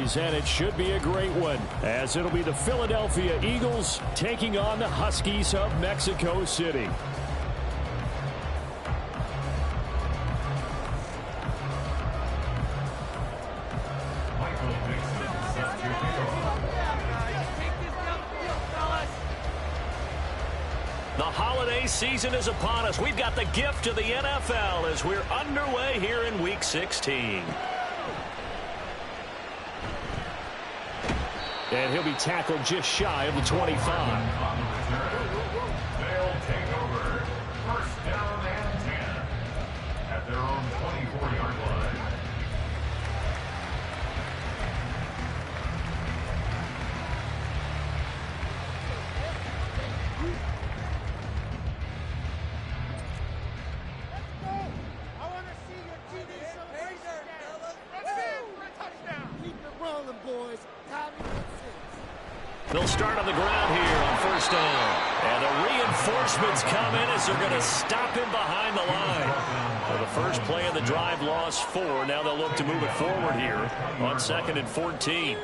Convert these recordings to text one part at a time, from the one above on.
series, and it should be a great one, as it'll be the Philadelphia Eagles taking on the Huskies of Mexico City. The holiday season is upon us. We've got the gift of the NFL as we're underway here in Week 16. And he'll be tackled just shy of the 25. They'll take over first down and 10 at their own 24-yard line. They'll start on the ground here on first down. And the reinforcements come in as they're going to stop him behind the line. So the first play of the drive lost 4. Now they'll look to move it forward here on 2nd and 14.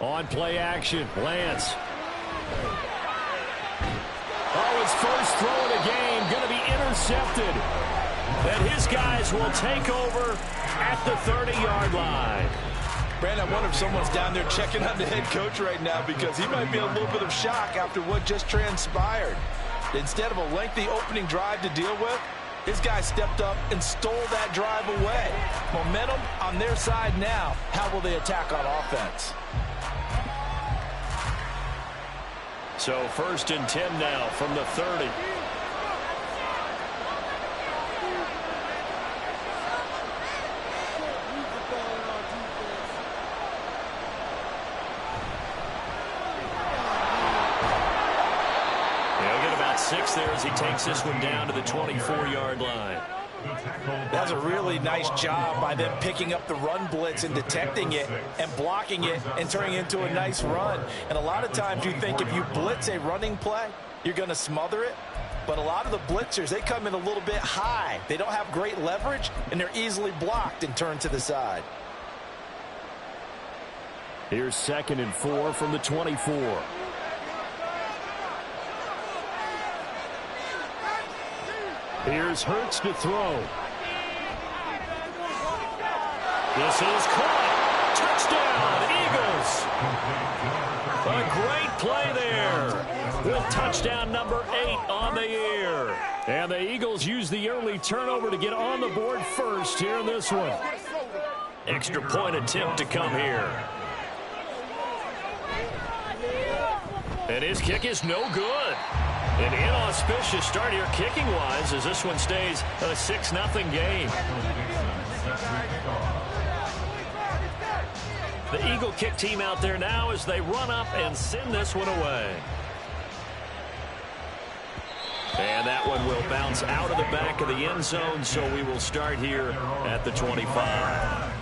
On play action, Lance. Oh, his first throw of the game going to be intercepted. And his guys will take over at the 30-yard line. Brandon, I wonder if someone's down there checking on the head coach right now, because he might be in a little bit of shock after what just transpired. Instead of a lengthy opening drive to deal with, his guy stepped up and stole that drive away. Momentum on their side now. How will they attack on offense? So first and 10 now from the 30. Six there as he takes this one down to the 24-yard line. That's a really nice job by them picking up the run blitz and detecting it and blocking it and turning it into a nice run. And a lot of times you think if you blitz a running play, you're going to smother it. But a lot of the blitzers, they come in a little bit high. They don't have great leverage, and they're easily blocked and turned to the side. Here's 2nd and 4 from the 24. Here's Hurts to throw. This is caught. Touchdown, Eagles. A great play there with touchdown number 8 on the year. And the Eagles use the early turnover to get on the board first here in this one. Extra point attempt to come here. And his kick is no good. An inauspicious start here kicking-wise as this one stays a 6-0 game. The Eagle kick team out there now as they run up and send this one away. And that one will bounce out of the back of the end zone, so we will start here at the 25.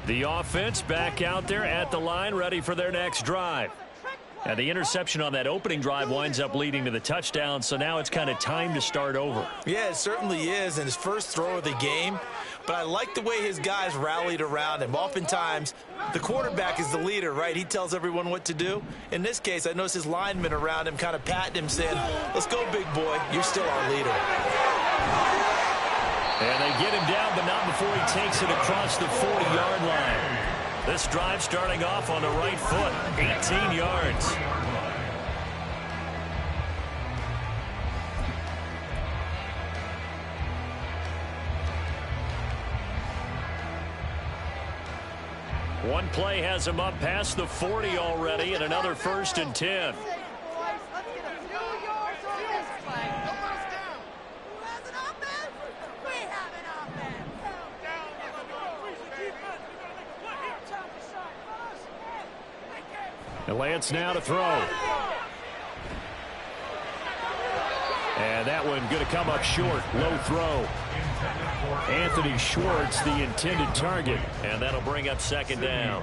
The offense back out there at the line, ready for their next drive. And the interception on that opening drive winds up leading to the touchdown, so now it's kind of time to start over. Yeah, it certainly is, and his first throw of the game. But I like the way his guys rallied around him. Oftentimes, the quarterback is the leader, right? He tells everyone what to do. In this case, I noticed his linemen around him kind of patting him, saying, "Let's go, big boy. You're still our leader." And they get him down, but not before he takes it across the 40-yard line. This drive starting off on the right foot, 18 yards. One play has him up past the 40 already, and another 1st and 10. And Lance now to throw. And that one going to come up short. Low throw. Anthony Schwartz, the intended target, and that'll bring up second down.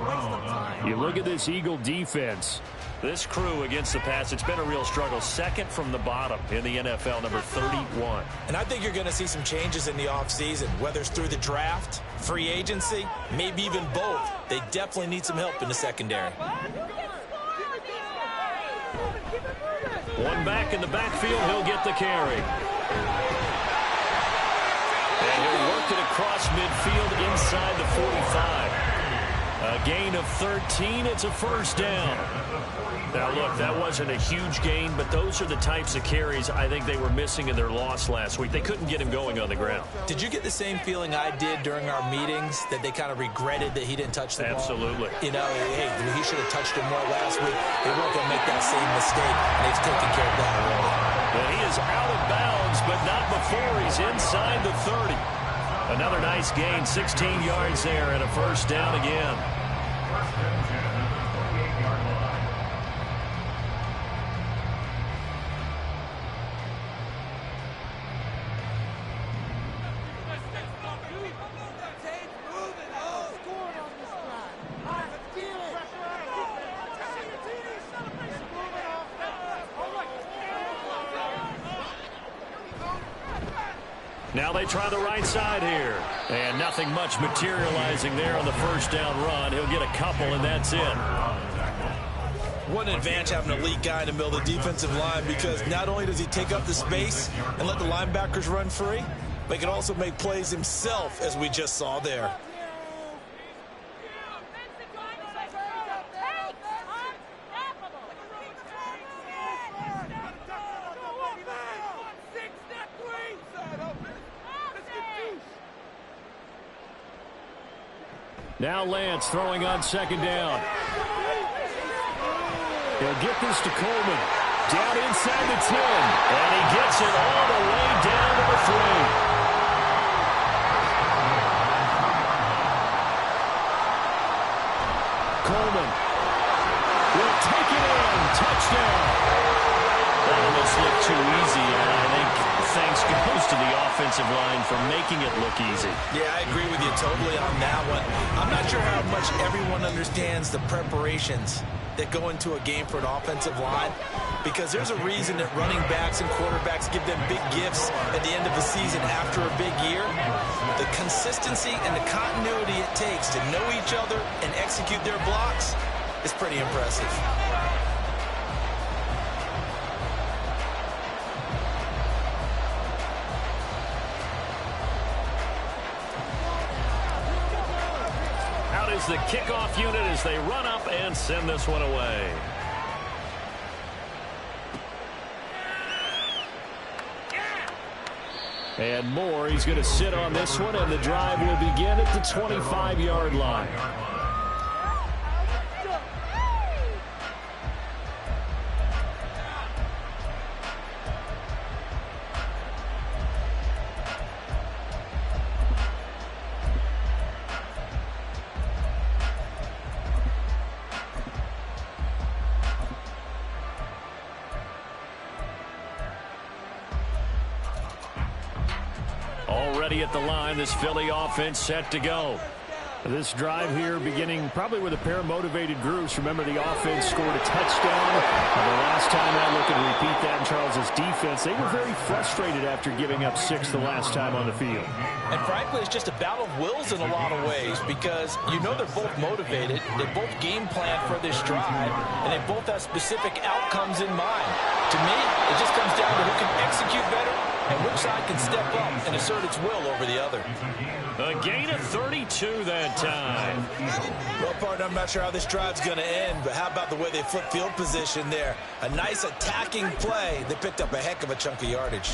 You look at this Eagle defense. This crew against the pass, it's been a real struggle. Second from the bottom in the NFL, number 31. And I think you're going to see some changes in the offseason, whether it's through the draft, free agency, maybe even both. They definitely need some help in the secondary. One back in the backfield, he'll get the carry. And he'll work it across midfield inside the 45. A gain of 13, it's a first down. Now, look, that wasn't a huge gain, but those are the types of carries I think they were missing in their loss last week. They couldn't get him going on the ground. Did you get the same feeling I did during our meetings, that they kind of regretted that he didn't touch the ball? Absolutely. You know, hey, he should have touched him more last week. They weren't going to make that same mistake, and they've taken care of that already. But he is out of bounds, but not before he's inside the 30. Another nice gain, 16 yards there, and a first down again. Now they try the right side here. And nothing much materializing there on the first down run. He'll get a couple, and that's it. What an advantage having an elite guy in the middle of the defensive line, because not only does he take up the space and let the linebackers run free, but he can also make plays himself, as we just saw there. Now Lance throwing on second down. He'll get this to Coleman. Down inside the 10. And he gets it all the way down to the 3. Coleman will take it in. Touchdown. That almost looked too easy, and I think thanks goes to the offensive line for making it look easy. Yeah, I agree with you totally on that one. I'm not sure how much everyone understands the preparations that go into a game for an offensive line, because there's a reason that running backs and quarterbacks give them big gifts at the end of the season after a big year. The consistency and the continuity it takes to know each other and execute their blocks is pretty impressive. The kickoff unit as they run up and send this one away. And Moore, he's going to sit on this one, and the drive will begin at the 25-yard line. Already at the line, this Philly offense set to go. This drive here beginning probably with a pair of motivated groups. Remember, the offense scored a touchdown. And the last time out, looking to repeat that in Charles's defense. They were very frustrated after giving up 6 the last time on the field. And frankly, it's just a battle of wills in a lot of ways, because you know they're both motivated. They both game plan for this drive, and they both have specific outcomes in mind. To me, it just comes down to who can execute better and which side can step up and assert its will over the other. A gain of 32 that time. Well, partner, I'm not sure how this drive's going to end, but how about the way they flip field position there? A nice attacking play. They picked up a heck of a chunk of yardage.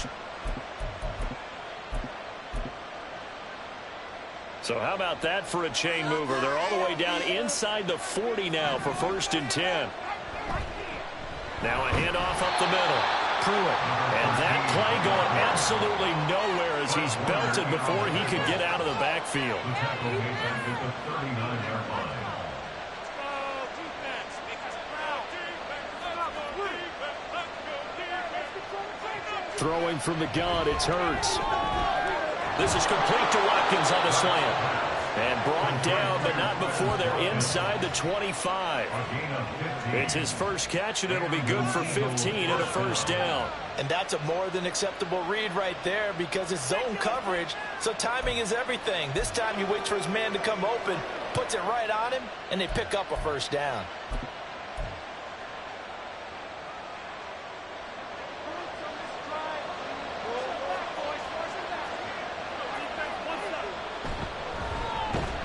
So how about that for a chain mover? They're all the way down inside the 40 now for 1st and 10. Now a handoff up the middle. Pruitt. And that play going absolutely nowhere as he's belted before he could get out of the backfield. Throwing from the gun, it's Hurts. This is complete to Watkins on the slant. And brought down, but not before they're inside the 25. It's his first catch, and it'll be good for 15 and a first down. And that's a more than acceptable read right there because it's zone coverage, so timing is everything. This time he waits for his man to come open, puts it right on him, and they pick up a first down.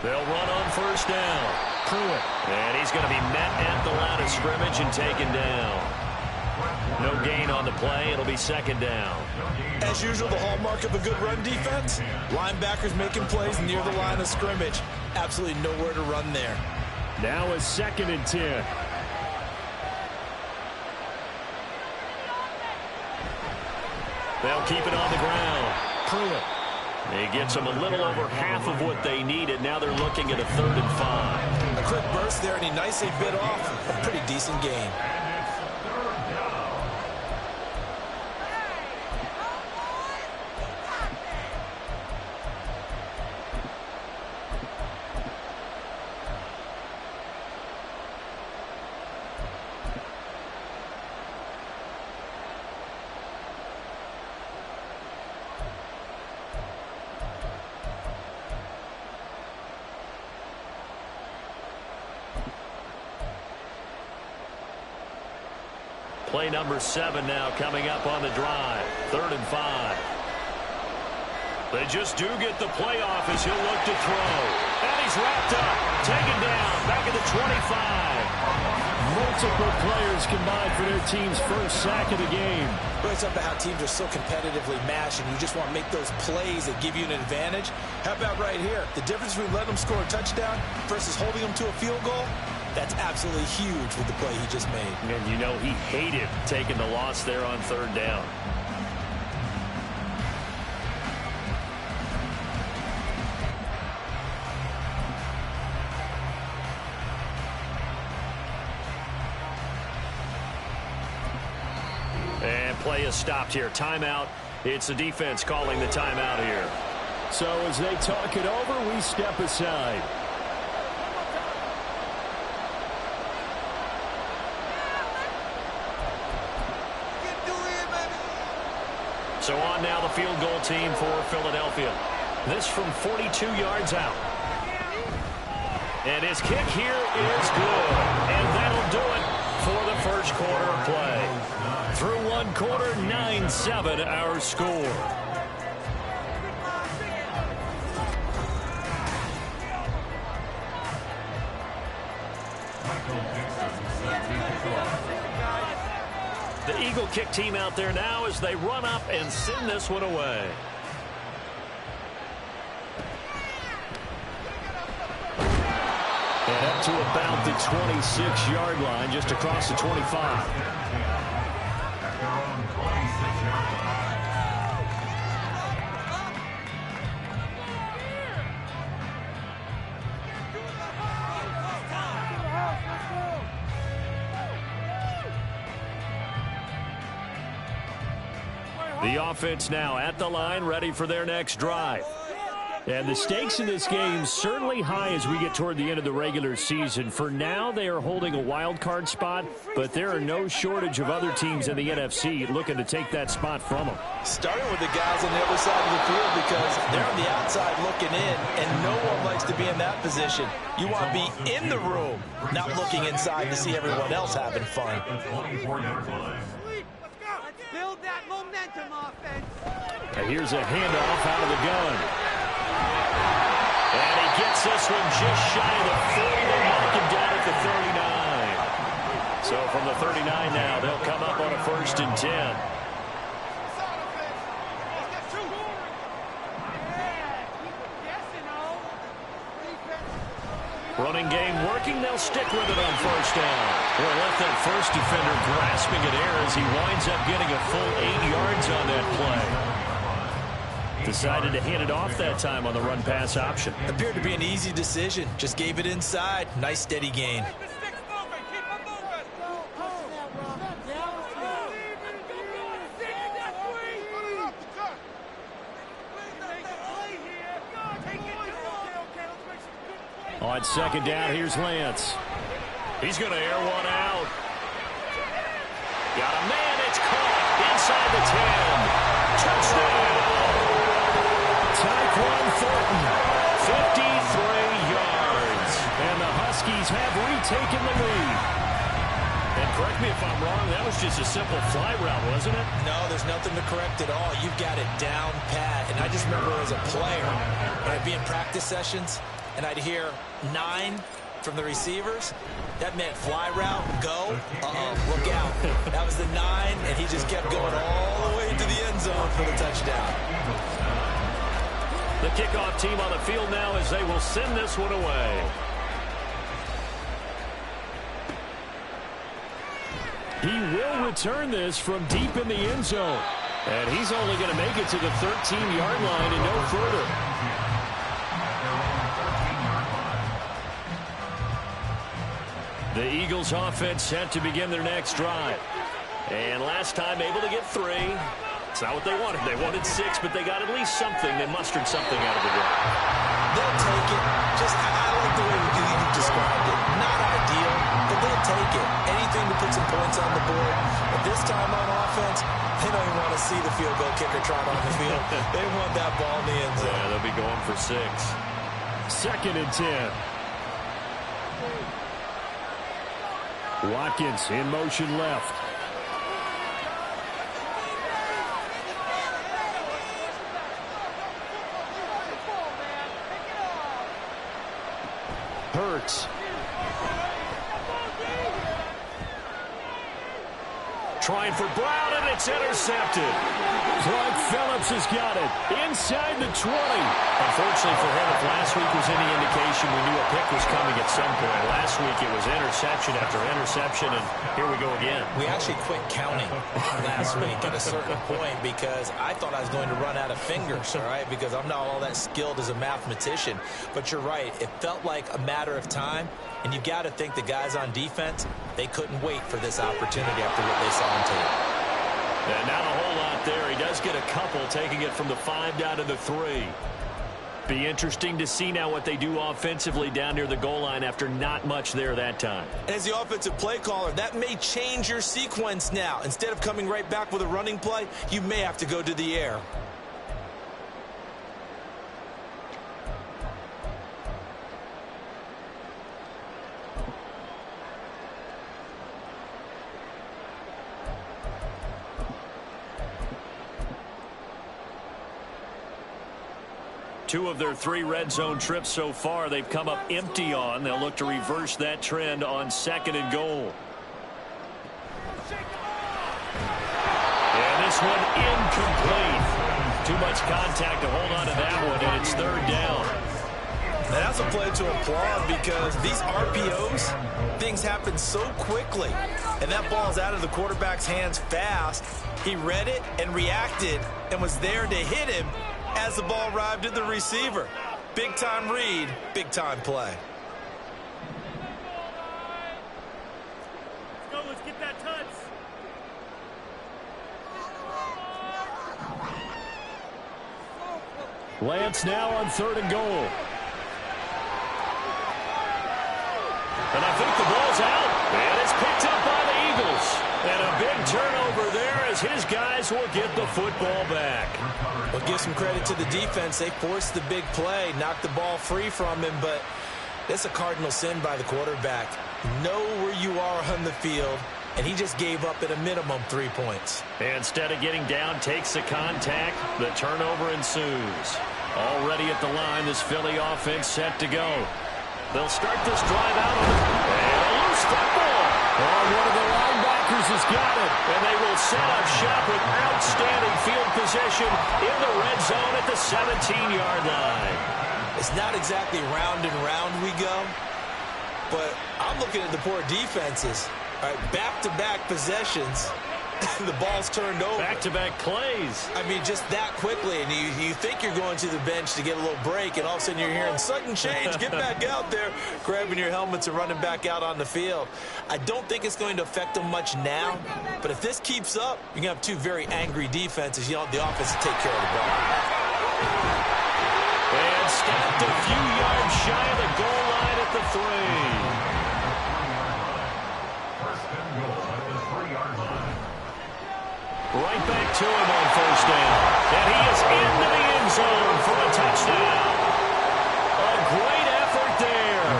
They'll run on first down. Pruitt. And he's going to be met at the line of scrimmage and taken down. No gain on the play. It'll be second down. As usual, the hallmark of a good run defense, linebackers making plays near the line of scrimmage. Absolutely nowhere to run there. Now a 2nd and 10. They'll keep it on the ground. Pruitt. He gets them a little over half of what they needed. Now they're looking at a 3rd and 5. A quick burst there, and he nicely bit off a pretty decent gain. Play number 7 now coming up on the drive. 3rd and 5. They just do get the play off as he'll look to throw. And he's wrapped up. Taken down. Back at the 25. Multiple players combined for their team's first sack of the game. Really something how teams are so competitively matched, and you just want to make those plays that give you an advantage. How about right here? The difference between letting them score a touchdown versus holding them to a field goal? That's absolutely huge with the play he just made. And you know he hated taking the loss there on 3rd down. And play is stopped here. Timeout. It's the defense calling the timeout here. So as they talk it over, we step aside. So on now the field goal team for Philadelphia. This from 42 yards out. And his kick here is good. And that'll do it for the first quarter of play. Through one quarter, 9-7 our score. The Eagle kick team out there now as they run up and send this one away. And up to about the 26-yard line, just across the 25. The offense now at the line, ready for their next drive. And the stakes in this game certainly high as we get toward the end of the regular season. For now, they are holding a wild card spot, but there are no shortage of other teams in the NFC looking to take that spot from them. Starting with the guys on the other side of the field because they're on the outside looking in, and no one likes to be in that position. You want to be in the room, not looking inside to see everyone else having fun. Build that momentum offense. And here's a handoff out of the gun. And he gets this one just shy of the 40. They knock him down at the 39. So from the 39 now, they'll come up on a 1st and 10. Running game working. They'll stick with it on 1st down. Well, left that first defender grasping at air as he winds up getting a full 8 yards on that play. Decided to hand it off that time on the run-pass option. Appeared to be an easy decision. Just gave it inside. Nice steady gain. On second down, here's Lance. He's going to air one out. Got a man. It's caught inside the 10. Touchdown. Tyquan Thornton. 53 yards. And the Huskies have retaken the lead. And correct me if I'm wrong, that was just a simple fly route, wasn't it? No, there's nothing to correct at all. You've got it down pat. And I just remember as a player, I'd be in practice sessions, and I'd hear 9 from the receivers. That meant fly route, go, look out. That was the 9, and he just kept going all the way to the end zone for the touchdown. The kickoff team on the field now as they will send this one away. He will return this from deep in the end zone. And he's only going to make it to the 13-yard line and no further. The Eagles offense set to begin their next drive. And last time able to get 3. It's not what they wanted. They wanted 6, but they got at least something. They mustered something out of the drive. They'll take it. I like the way you described it. Not ideal, but they'll take it. Anything to put some points on the board. But this time on offense, they don't even want to see the field goal kicker trot on the field. They want that ball in the end zone. Yeah, they'll be going for 6. Second and 10. Watkins in motion left. Hurts. Trying for Brown, and it's intercepted. Clark Phillips has got it inside the 20. Unfortunately for him, if last week was any indication, we knew a pick was coming at some point. Last week it was interception after interception, and here we go again. We actually quit counting last week at a certain point because I thought I was going to run out of fingers, all right, because I'm not all that skilled as a mathematician. But you're right. It felt like a matter of time, and you've got to think the guys on defense, they couldn't wait for this opportunity after what they saw on tape. And not a whole lot there. He does get a couple, taking it from the 5 down to the 3. Be interesting to see now what they do offensively down near the goal line after not much there that time. As the offensive play caller, that may change your sequence now. Instead of coming right back with a running play, you may have to go to the air. Two of their 3 red zone trips so far, they've come up empty on. They'll look to reverse that trend on 2nd and goal. And this one incomplete. Too much contact to hold on to that one, and it's 3rd down. And that's a play to applaud because these RPOs, things happen so quickly. And that ball's out of the quarterback's hands fast. He read it and reacted and was there to hit him as the ball arrived at the receiver. Big-time read, big-time play. Let's go, let's get that touch. Lance now on 3rd and goal. And I think the ball's out. And it's picked up by the Eagles. And a big turnover there as his guys will get the football back. Well, give some credit to the defense. They forced the big play, knocked the ball free from him, but that's a cardinal sin by the quarterback. Know where you are on the field, and he just gave up at a minimum 3 points. And instead of getting down, takes the contact. The turnover ensues. Already at the line, this Philly offense set to go. They'll start this drive out on and a loose football. Oh, one of the linebackers has got it. And they will set up shop with outstanding field position in the red zone at the 17-yard line. It's not exactly round and round we go, but I'm looking at the poor defenses. All right, back-to-back possessions. The ball's turned over. Back-to-back plays. I mean, just that quickly, and you think you're going to the bench to get a little break, and all of a sudden you're hearing sudden change, get back out there, grabbing your helmets and running back out on the field. I don't think it's going to affect them much now, but if this keeps up, you're going to have 2 very angry defenses. You want the offense to take care of the ball. And stopped a few yards shy of the goal line Right back to him on first down. And he is into the end zone for a touchdown. A great effort there.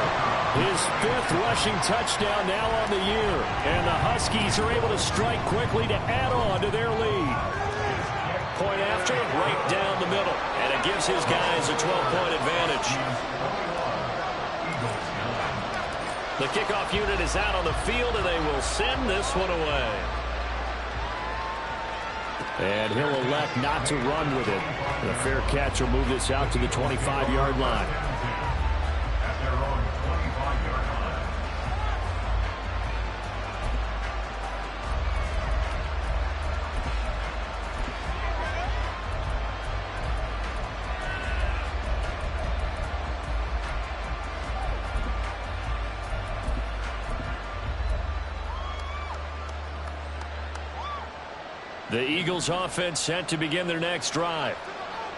His 5th rushing touchdown now on the year. And the Huskies are able to strike quickly to add on to their lead. Point after, right down the middle. And it gives his guys a 12-point advantage. The kickoff unit is out on the field, and they will send this one away. And he'll elect not to run with it. The fair catch will move this out to the 25-yard line. At their own 25-yard line. The Eagles offense set to begin their next drive.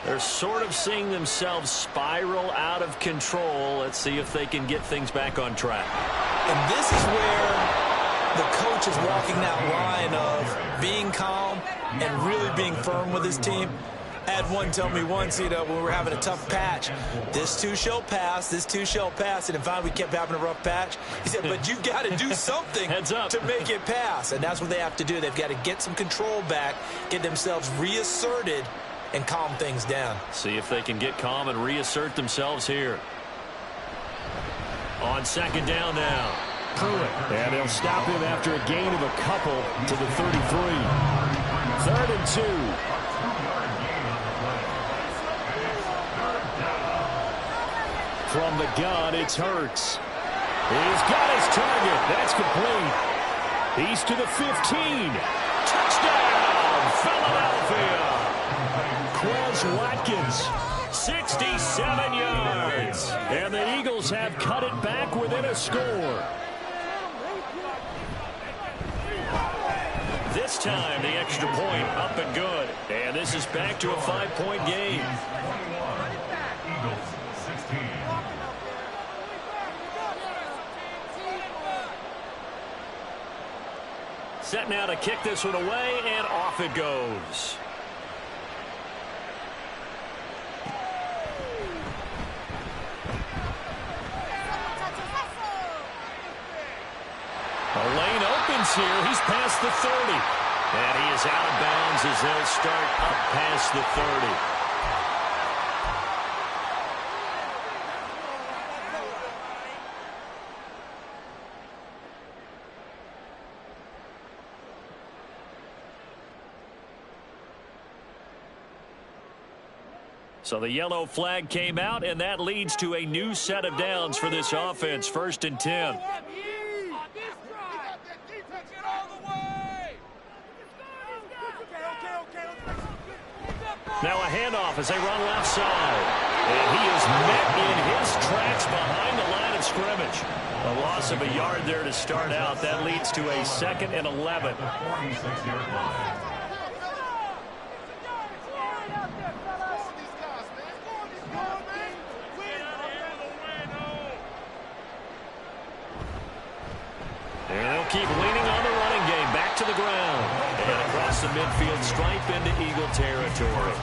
They're sort of seeing themselves spiral out of control. Let's see if they can get things back on track. And this is where the coach is walking that line of being calm and really being firm with his team. I had one tell me once, when we were having a tough patch, this too shall pass, this too shall pass. And finally we kept having a rough patch. He said, but you've got to do something Heads up. to make it pass. And that's what they have to do. They've got to get some control back, get themselves reasserted, and calm things down. See if they can get calm and reassert themselves here. On second down now. Pruitt. And they'll stop him after a gain of a couple to the 33. 3rd and 2. From the gun, it's Hurts. He's got his target. That's complete. He's to the 15. Touchdown, Philadelphia. Quez Watkins. 67 yards. And the Eagles have cut it back within a score. This time, the extra point up and good. And this is back to a 5-point game. Eagles 16. Set now to kick this one away, and off it goes. A lane opens here. He's past the 30. And he is out of bounds as they'll start up past the 30. So the yellow flag came out, and that leads to a new set of downs for this offense. 1st and 10. Now a handoff as they run left side. And he is met in his tracks behind the line of scrimmage. A loss of a yard there to start out. That leads to a 2nd and 11. 46-yard line. And they'll keep leaning on the running game. Back to the ground. And across the midfield stripe into Eagle territory.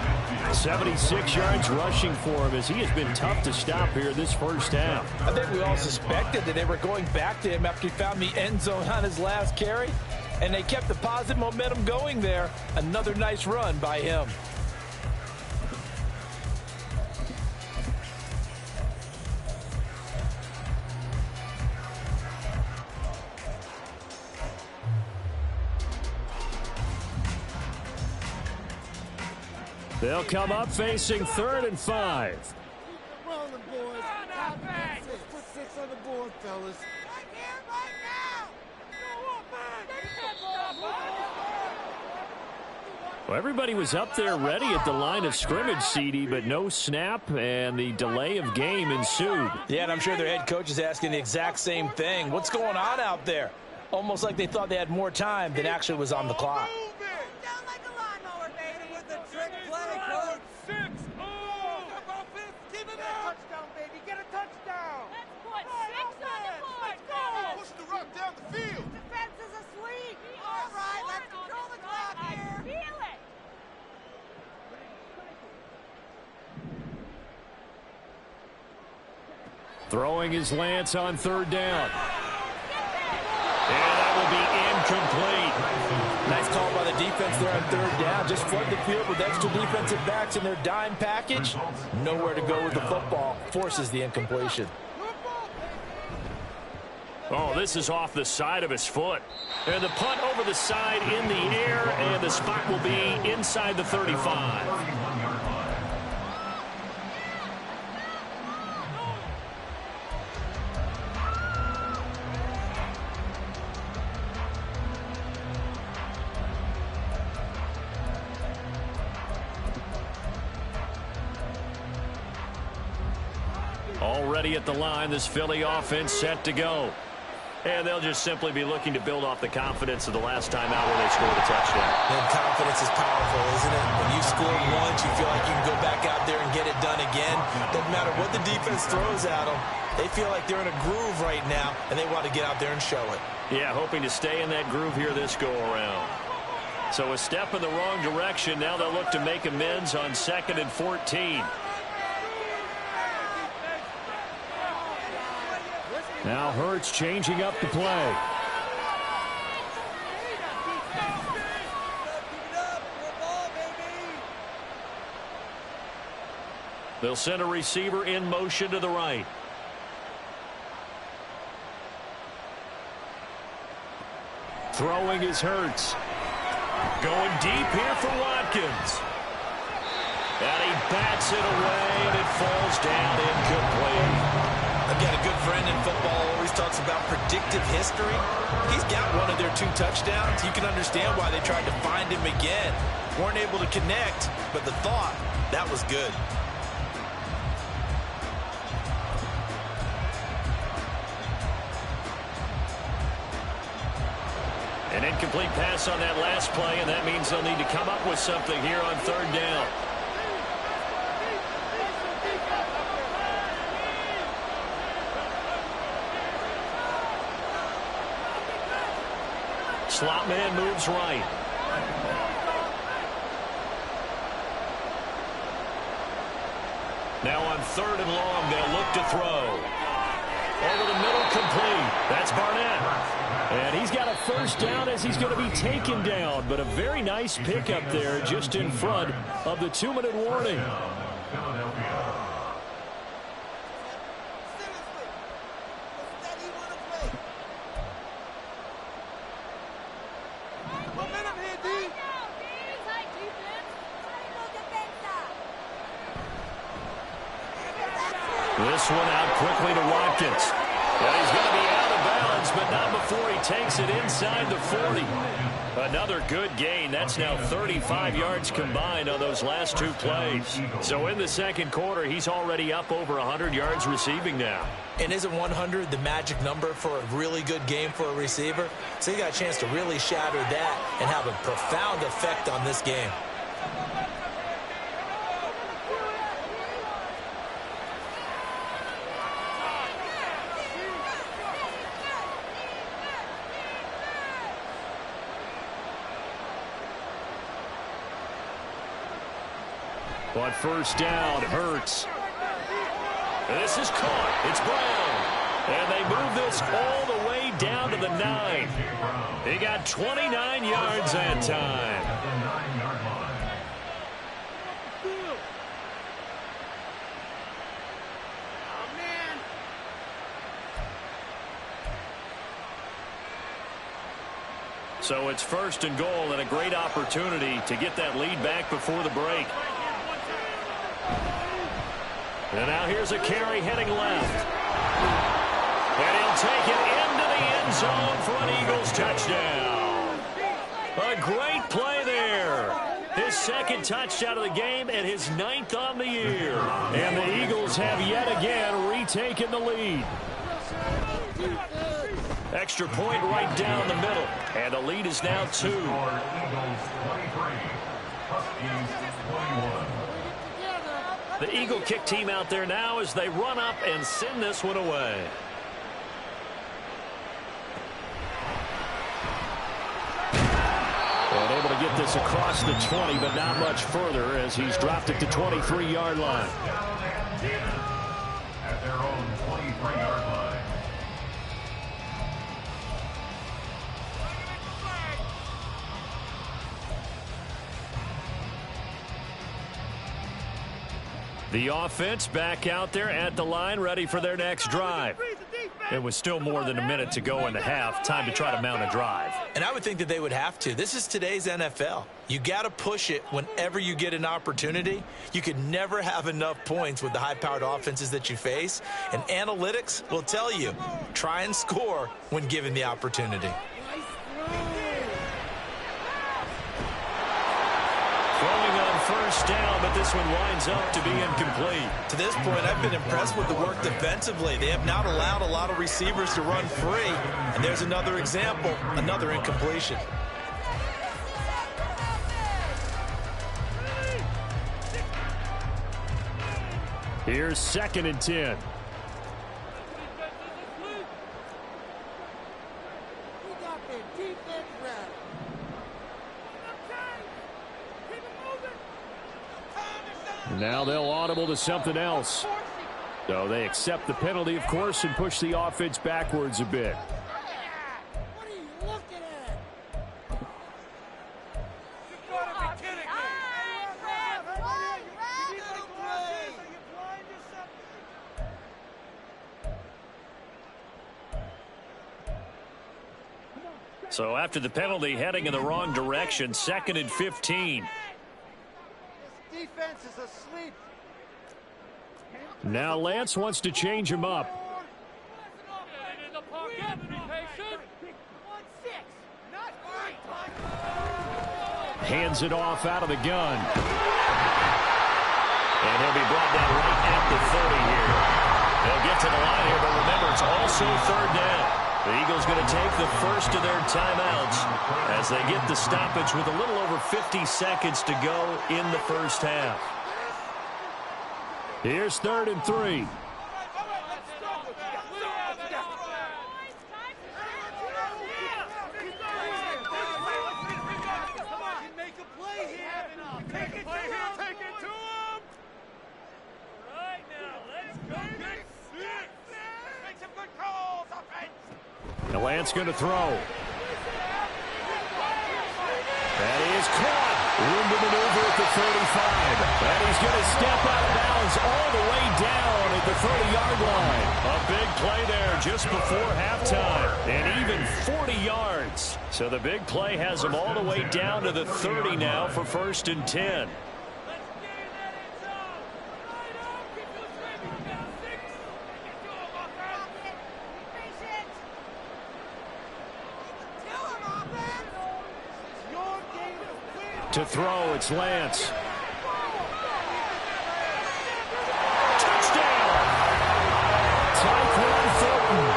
76 yards rushing for him as he has been tough to stop here this first half. I think we all suspected that they were going back to him after he found the end zone on his last carry. And they kept the positive momentum going there. Another nice run by him. They'll come up facing 3rd and 5. Keep it rolling, boys. Put 6 on the board, fellas. Right here, right now. Well, everybody was up there ready at the line of scrimmage, CD, but no snap, and the delay of game ensued. Yeah, and I'm sure their head coach is asking the exact same thing. What's going on out there? Almost like they thought they had more time than actually was on the clock. Down like a lawnmower, baby, with the trick play, coach. 6. Keep it up. Touchdown, baby. Get a touchdown. Let's put 6 Throwing his lance on third down. And that will be incomplete. Nice call by the defense there on third down. Just flood the field with extra defensive backs in their dime package. Nowhere to go with the football. Forces the incompletion. Oh, this is off the side of his foot. And the punt over the side in the air, and the spot will be inside the 35. Already at the line, this Philly offense set to go. And they'll just simply be looking to build off the confidence of the last time out where they scored a touchdown. And confidence is powerful, isn't it? When you score once, you feel like you can go back out there and get it done again. Doesn't matter what the defense throws at them. They feel like they're in a groove right now, and they want to get out there and show it. Yeah, hoping to stay in that groove here this go-around. So a step in the wrong direction. Now they'll look to make amends on 2nd and 14. Now Hurts changing up the play. They'll send a receiver in motion to the right. Throwing is Hurts. Going deep here for Watkins. And he bats it away, and it falls down incomplete. Again, a good friend in football always talks about predictive history. He's got one of their 2 touchdowns. You can understand why they tried to find him again. Weren't able to connect, but the thought, that was good. An incomplete pass on that last play, and that means they'll need to come up with something here on third down. Slot man moves right. Now on 3rd and long, they'll look to throw. Over the middle, complete. That's Barnett. And he's got a first down as he's going to be taken down. But a very nice pickup there just in front of the 2-minute warning. This one out quickly to Watkins. And he's going to be out of bounds, but not before he takes it inside the 40. Another good gain. That's now 35 yards combined on those last 2 plays. So in the second quarter, he's already up over 100 yards receiving now. And isn't 100 the magic number for a really good game for a receiver? So he got a chance to really shatter that and have a profound effect on this game. But first down, Hurts. This is caught. It's Brown. And they move this all the way down to the 9. He got 29 yards that time. So it's 1st and goal and a great opportunity to get that lead back before the break. And now here's a carry heading left. And he'll take it into the end zone for an Eagles touchdown. A great play there. His 2nd touchdown of the game and his 9th on the year. And the Eagles have yet again retaken the lead. Extra point right down the middle. And the lead is now 2. Eagles 23, Huskies 21. The Eagle kick team out there now as they run up and send this one away. And able to get this across the 20, but not much further as he's dropped it to 23-yard line. At their own 23. The offense back out there at the line, ready for their next drive. It was still more than a minute to go in the half. Time to try to mount a drive. And I would think that they would have to. This is today's NFL. You got to push it whenever you get an opportunity. You could never have enough points with the high-powered offenses that you face. And analytics will tell you, try and score when given the opportunity. Throwing on first down, but this one winds up to be incomplete. To this point, I've been impressed with the work defensively. They have not allowed a lot of receivers to run free. And there's another example, another incompletion. Here's 2nd and 10. Now they'll audible to something else. So they accept the penalty, of course, and push the offense backwards a bit. What are you looking at? You gotta be kidding me. So after the penalty, heading in the wrong direction, 2nd and 15. Defense is asleep. Now Lance wants to change him up. Hands it off out of the gun. And he'll be brought down right at the 30 here. They'll get to the line here, but remember, it's also 3rd down. The Eagles going to take the first of their timeouts as they get the stoppage with a little over 50 seconds to go in the first half. Here's 3rd and 3. Now Lance going to throw. That is caught. Room to maneuver at the 35. And he's going to step out of bounds all the way down at the 30-yard line. A big play there just before halftime. And even 40 yards. So the big play has him all the way down to the 30 now for 1st and 10. To throw, it's Lance. Touchdown! Tyquan Thornton.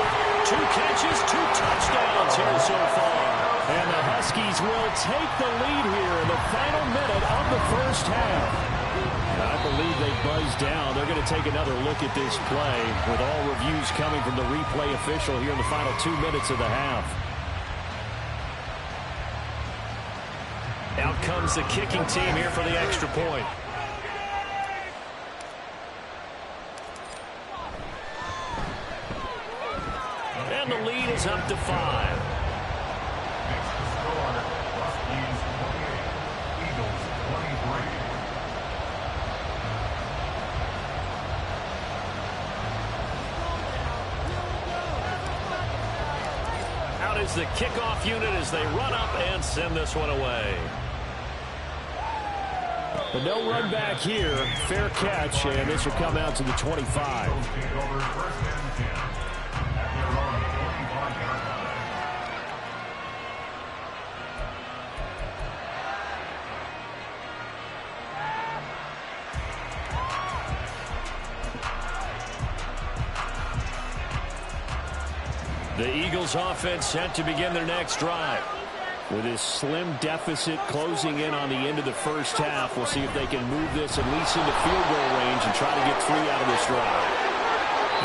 2 catches, 2 touchdowns here so far. And the Huskies will take the lead here in the final minute of the first half. I believe they buzzed down. They're going to take another look at this play with all reviews coming from the replay official here in the final 2 minutes of the half. Out comes the kicking team here for the extra point. And the lead is up to 5. Extra score, Huskies 28, Eagles 23. Out is the kickoff unit as they run up and send this one away. But no run back here. Fair catch, and this will come out to the 25. Take over 1st and 10 at their own 25-yard line. The Eagles offense set to begin their next drive. With his slim deficit closing in on the end of the first half, we'll see if they can move this at least into field goal range and try to get 3 out of this drive.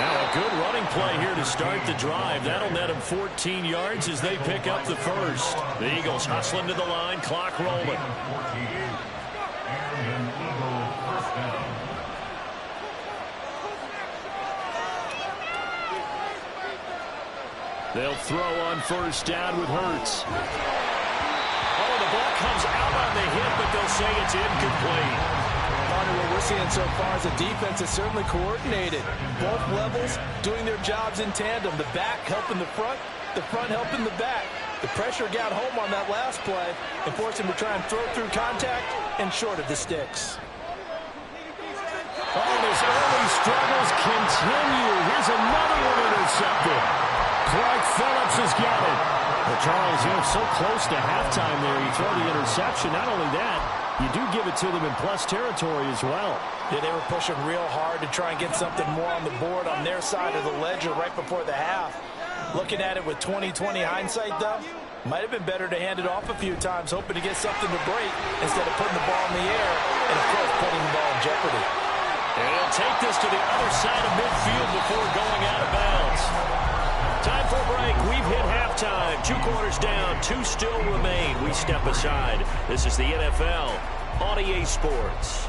Now a good running play here to start the drive. That'll net them 14 yards as they pick up the first. The Eagles hustling to the line, clock rolling. 14. And an Eagle first down. They'll throw on first down with Hurts. Oh, the ball comes out on the hit, but they'll say it's incomplete. Oh, Gardner, what we're seeing so far is the defense is certainly coordinated. Both levels doing their jobs in tandem. The back helping the front helping the back. The pressure got home on that last play and forced him to try and throw through contact and short of the sticks. Oh, his early struggles continue. Here's another one intercepted. Clark Phillips has got it. Well, Charles, so close to halftime there. You throw the interception. Not only that, you do give it to them in plus territory as well. Yeah, they were pushing real hard to try and get something more on the board on their side of the ledger right before the half. Looking at it with 20/20 hindsight, though, might have been better to hand it off a few times, hoping to get something to break instead of putting the ball in the air and, of course, putting the ball in jeopardy. And he'll take this to the other side of midfield before going out of bounds. Time for a break. We've hit halftime. 2 quarters down. 2 still remain. We step aside. This is the NFL on EA Sports.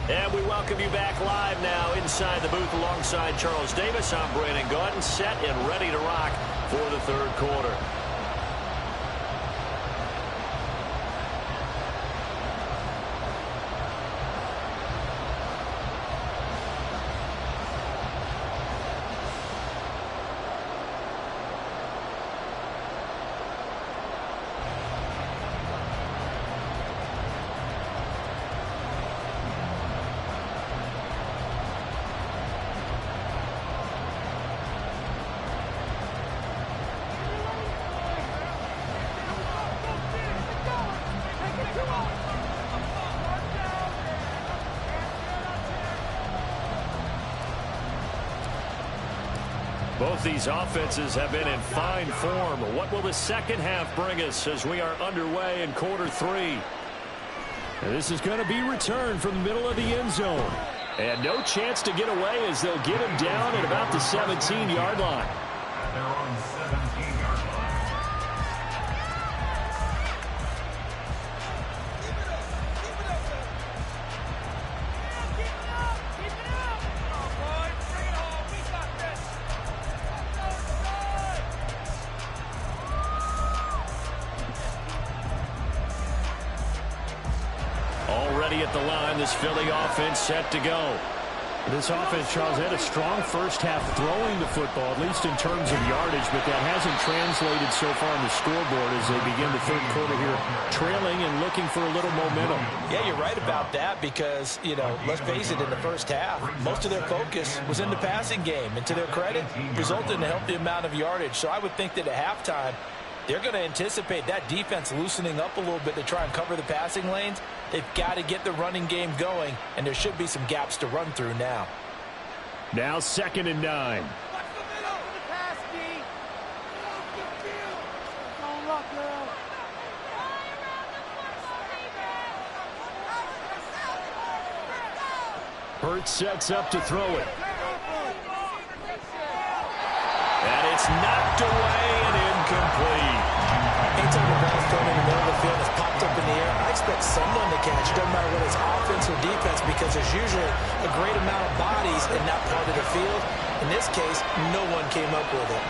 And we welcome you back live now inside the booth alongside Charles Davis. I'm Brandon Gaudin, set and ready to rock for the third quarter. Both these offenses have been in fine form. What will the second half bring us as we are underway in quarter 3? This is going to be returned from the middle of the end zone. And no chance to get away as they'll get him down at about the 17-yard line. Their own 17-yard line. Already at the line, this Philly offense set to go. This offense, Charles, had a strong first half throwing the football, at least in terms of yardage, but that hasn't translated so far on the scoreboard as they begin the third quarter here, trailing and looking for a little momentum. Yeah, you're right about that because, let's face it, in the first half, most of their focus was in the passing game. And to their credit, resulted in a healthy amount of yardage. So I would think that at halftime, they're going to anticipate that defense loosening up a little bit to try and cover the passing lanes. They've got to get the running game going, and there should be some gaps to run through now. Now 2nd and 9. Hurts sets up to throw it. And it's knocked away and incomplete. Anytime the ball's thrown in the middle of the field, it's popped up in the air, I expect someone to catch. It doesn't matter whether it's offense or defense because there's usually a great amount of bodies in that part of the field. In this case, no one came up with it.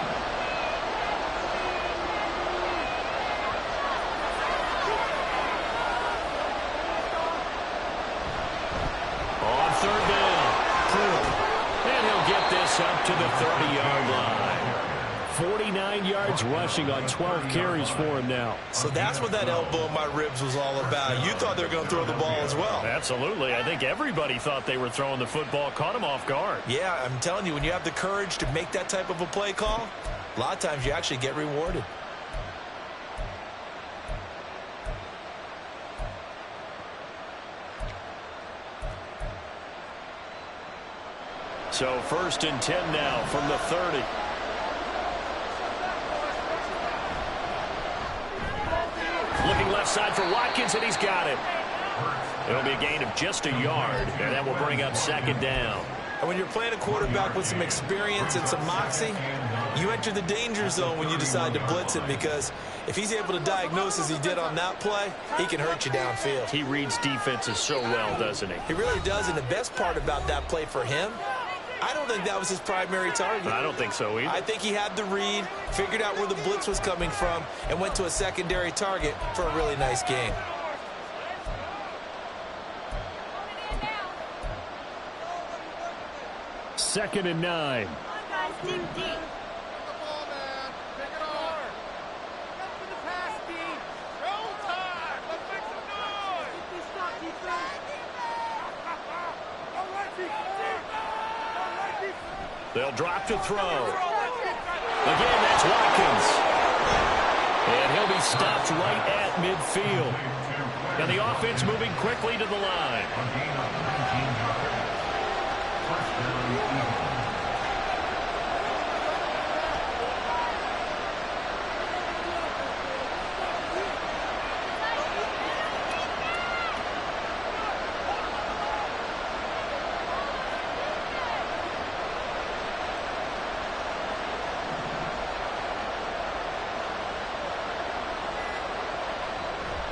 On 3rd down. And he'll get this up to the 30-yard line. 49 yards rushing on 12 carries for him now. So that's what that elbow in my ribs was all about. You thought they were going to throw the ball as well. Absolutely. I think everybody thought they were throwing the football, caught him off guard. Yeah, I'm telling you, when you have the courage to make that type of a play call, a lot of times you actually get rewarded. So 1st and 10 now from the 30. Looking left side for Watkins, and he's got it. It'll be a gain of just a yard, and that will bring up 2nd down. And when you're playing a quarterback with some experience and some moxie, you enter the danger zone when you decide to blitz him, because if he's able to diagnose as he did on that play, he can hurt you downfield. He reads defenses so well, doesn't he? He really does, and the best part about that play for him, I don't think that was his primary target. I don't think so either. I think he had the read, figured out where the blitz was coming from, and went to a secondary target for a really nice game. Second and 9. They'll drop to throw. Again, that's Watkins. And he'll be stopped right at midfield. And the offense moving quickly to the line.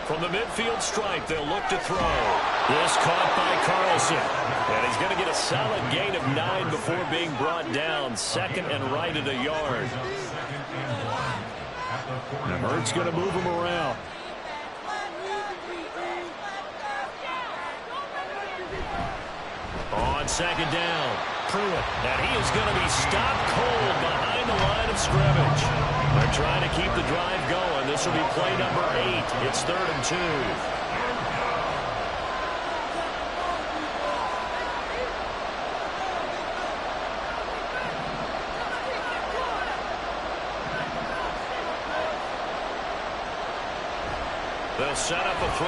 From the midfield stripe, they'll look to throw. This caught by Carlson. And he's going to get a solid gain of 9 before being brought down. Second and right at a yard. Now Hurts going to move him around. On second down, Pruitt. And he is going to be stopped cold behind the line of scrimmage. They're trying to keep the drive going. This will be play number 8. It's 3rd and 2. They'll set up a throw.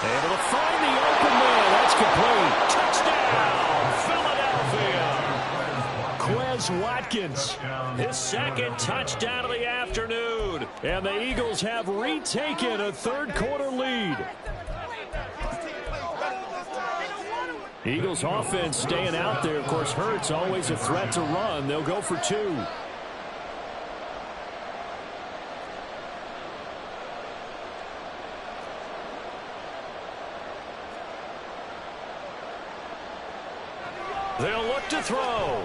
Able to find the open man. That's complete. Touchdown, Philadelphia. Quez Watkins. His second touchdown of the afternoon. And the Eagles have retaken a third-quarter lead. Eagles offense staying out there. Of course, Hurts always a threat to run. They'll go for 2. They'll look to throw.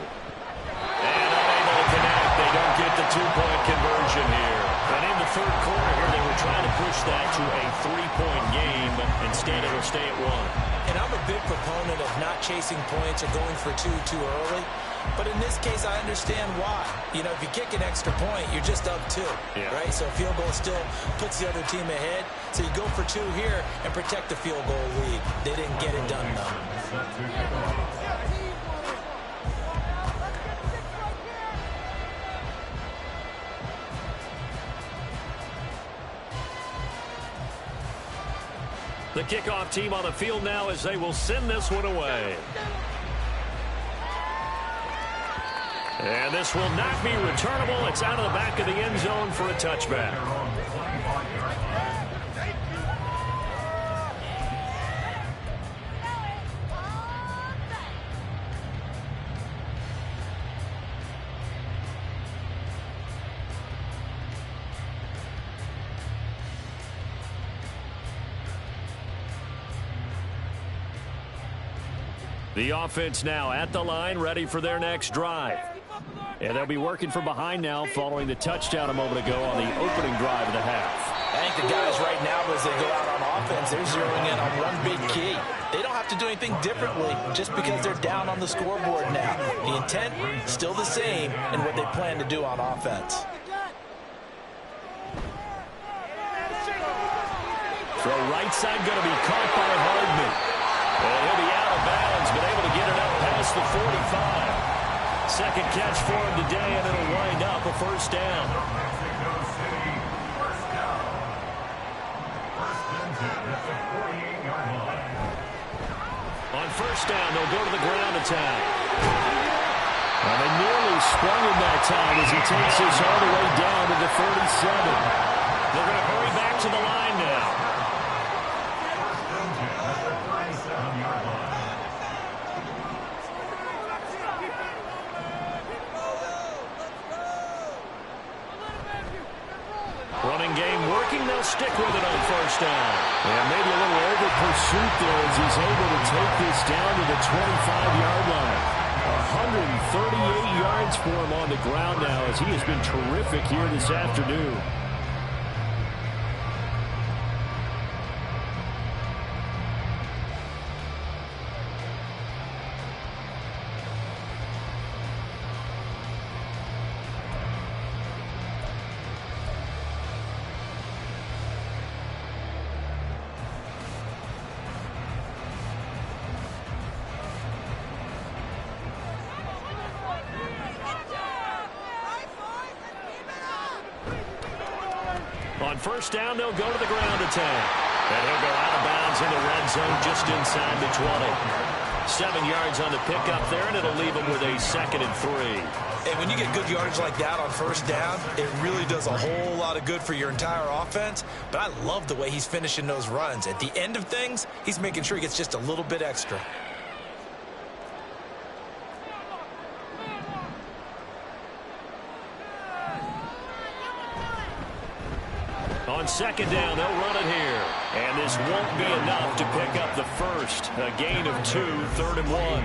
And unable to connect. They don't get the 2-point conversion here. And in the third quarter here, they were trying to push that to a 3-point game, but instead it'll stay at 1. And I'm a big proponent of not chasing points or going for 2 too early. But in this case, I understand why. You know, if you kick an extra point, you're just up 2, right? So a field goal still puts the other team ahead. So you go for 2 here and protect the field goal lead. They didn't get it done, though. The kickoff team on the field now as they will send this one away. And this will not be returnable. It's out of the back of the end zone for a touchback. The offense now at the line, ready for their next drive. And they'll be working from behind now following the touchdown a moment ago on the opening drive of the half. I think the guys right now, as they go out on offense, they're zeroing in on one big key. They don't have to do anything differently just because they're down on the scoreboard now. The intent, still the same in what they plan to do on offense. Throw right side going to be caught by Hardman. And he'll be out of bounds, but able to get it up past the 45. Second catch for him today, and it'll wind up a first down. On first down, they'll go to the ground attack. And they nearly sprung him that time as he takes this all the way down to the 37. They're going to hurry back to the line now. Running game working. They'll stick with it on first down. Yeah, maybe a little over pursuit there as he's able to take this down to the 25-yard line. 138 yards for him on the ground now as he has been terrific here this afternoon. On first down, they'll go to the ground attack. And he'll go out of bounds in the red zone just inside the 20. 7 yards on the pickup there, and it'll leave him with a 2nd and 3. And when you get good yardage like that on first down, it really does a whole lot of good for your entire offense. But I love the way he's finishing those runs. At the end of things, he's making sure he gets just a little bit extra. On second down, they'll run it here. And this won't be enough to pick up the first. A gain of 2, 3rd and 1.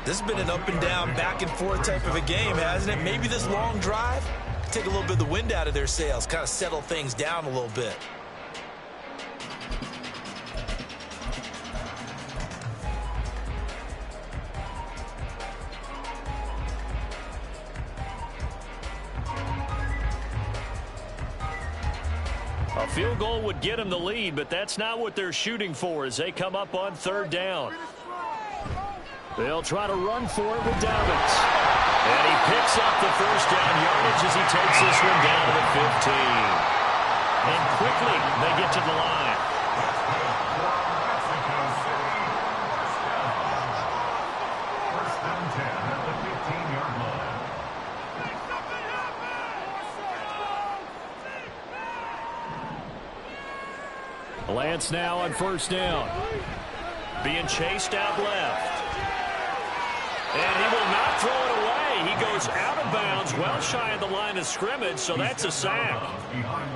This has been an up and down, back and forth type of a game, hasn't it? Maybe this long drive could take a little bit of the wind out of their sails, kind of settle things down a little bit. A field goal would get them the lead, but that's not what they're shooting for as they come up on 3rd down. They'll try to run for it with Dobbins. And he picks up the first down yardage as he takes this one down to the 15. And quickly, they get to the line. First down 10 at the 15-yard line. Lance now on first down. Being chased out left. And he will not throw it away. He goes out of bounds, well shy of the line of scrimmage, so that's a sack.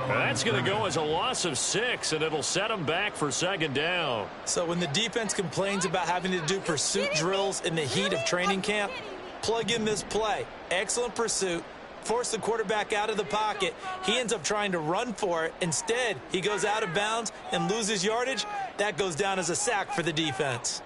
That's going to go as a loss of 6, and it'll set him back for 2nd down. So when the defense complains about having to do pursuit drills in the heat of training camp, plug in this play. Excellent pursuit. Force the quarterback out of the pocket. He ends up trying to run for it. Instead, he goes out of bounds and loses yardage. That goes down as a sack for the defense.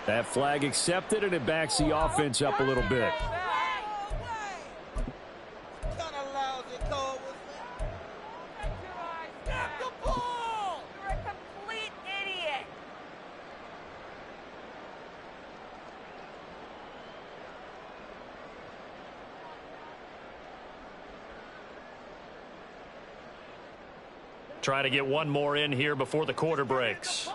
That flag accepted, and it backs the offense up a little bit. Try to get one more in here before the quarter breaks.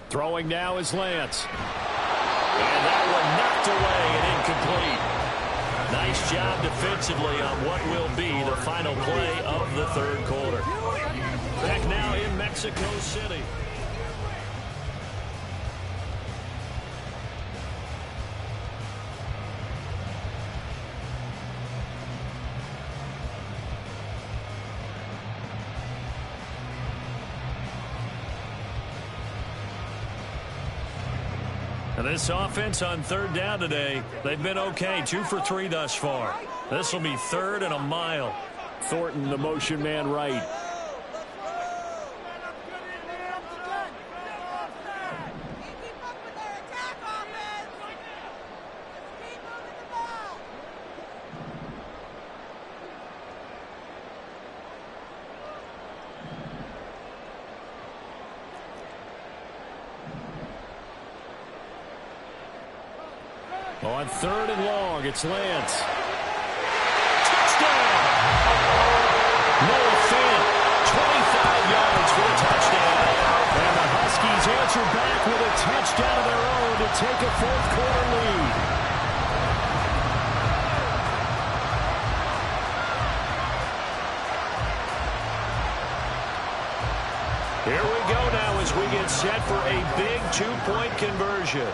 Throwing now is Lance. And that one knocked away and incomplete. Nice job defensively on what will be the final play of the 3rd quarter. Back now in Mexico City. And this offense on 3rd down today, they've been okay. 2 for 3 thus far. This will be 3rd and a mile. Thornton, the motion man right. On 3rd and long, it's Lance. Touchdown! Noah Fant, answer back with a touchdown of their own to take a fourth-quarter lead. Here we go now as we get set for a big two-point conversion.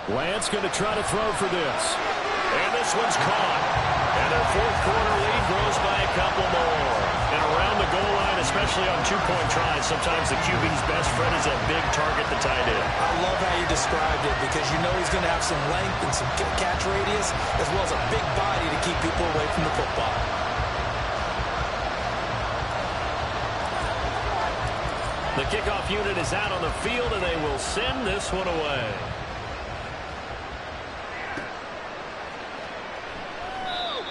Lance going to try to throw for this. And this one's caught. And their fourth-quarter lead grows by a couple more. And around the goal line, especially on two-point tries, sometimes the QB's best friend is that big target, the tight end. I love how you described it because you know he's going to have some length and some catch radius as well as a big body to keep people away from the football. The kickoff unit is out on the field, and they will send this one away.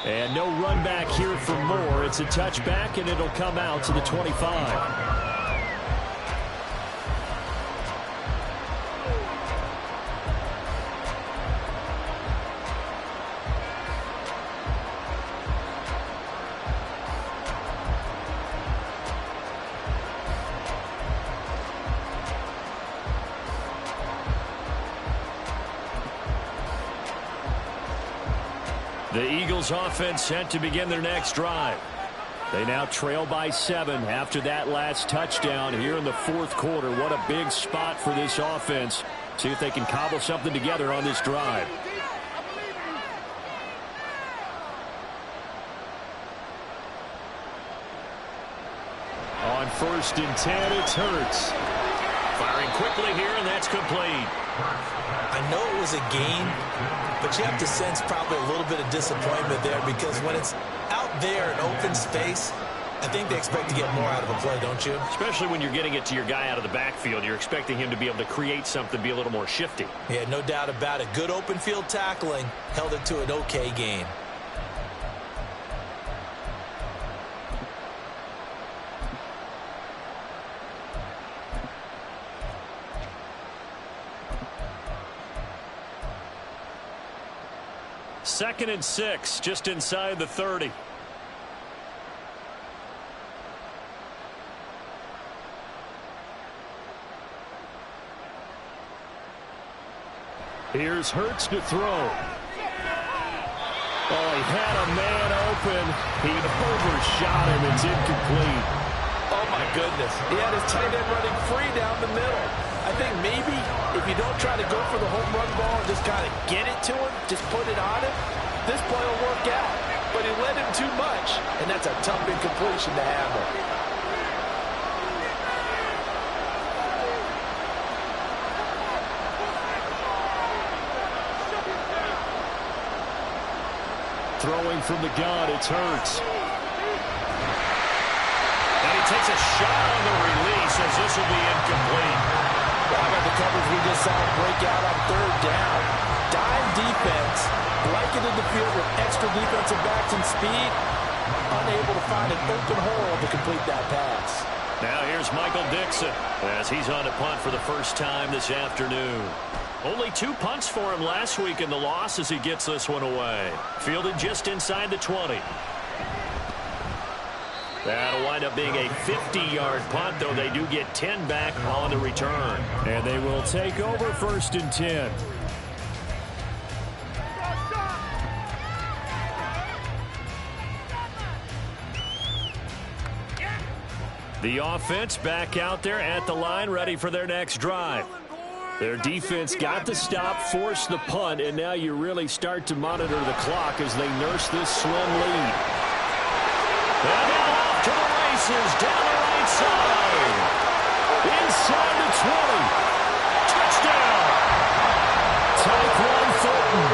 And no run back here for more. It's a touchback, and it'll come out to the 25. The Eagles offense set to begin their next drive. They now trail by 7 after that last touchdown here in the fourth quarter. What a big spot for this offense. See if they can cobble something together on this drive. On 1st and 10, it's Hurts. Firing quickly here, and that's complete. I know it was a game, but you have to sense probably a little bit of disappointment there because when it's out there in open space, I think they expect to get more out of a play, don't you? Especially when you're getting it to your guy out of the backfield. You're expecting him to be able to create something, be a little more shifty. Yeah, no doubt about it. Good open field tackling held it to an okay game. Second and 6, just inside the 30. Here's Hurts to throw. Oh, he had a man open. He overshot him. It's incomplete. Oh, my goodness. He had his tight end running free down the middle. I think maybe if you don't try to go for the home run ball and just kind of get it to him, just put it on him, this play will work out. But he led him too much, and that's a tough incompletion to handle. Throwing from the gun, it's Hurts. And he takes a shot on the release as this will be incomplete. How about the coverage we just saw break out on 3rd down? Dime defense, blanketed the field with extra defensive backs and speed, unable to find an open hole to complete that pass. Now here's Michael Dixon as he's on to punt for the first time this afternoon. Only 2 punts for him last week in the loss as he gets this one away. Fielded just inside the 20. That'll wind up being a 50-yard punt, though they do get 10 back on the return. And they will take over 1st and 10. The offense back out there at the line, ready for their next drive. Their defense got the stop, forced the punt, and now you really start to monitor the clock as they nurse this slim lead. And now off to the races, down the right side. Inside the 20. Touchdown! Tyquan Thornton.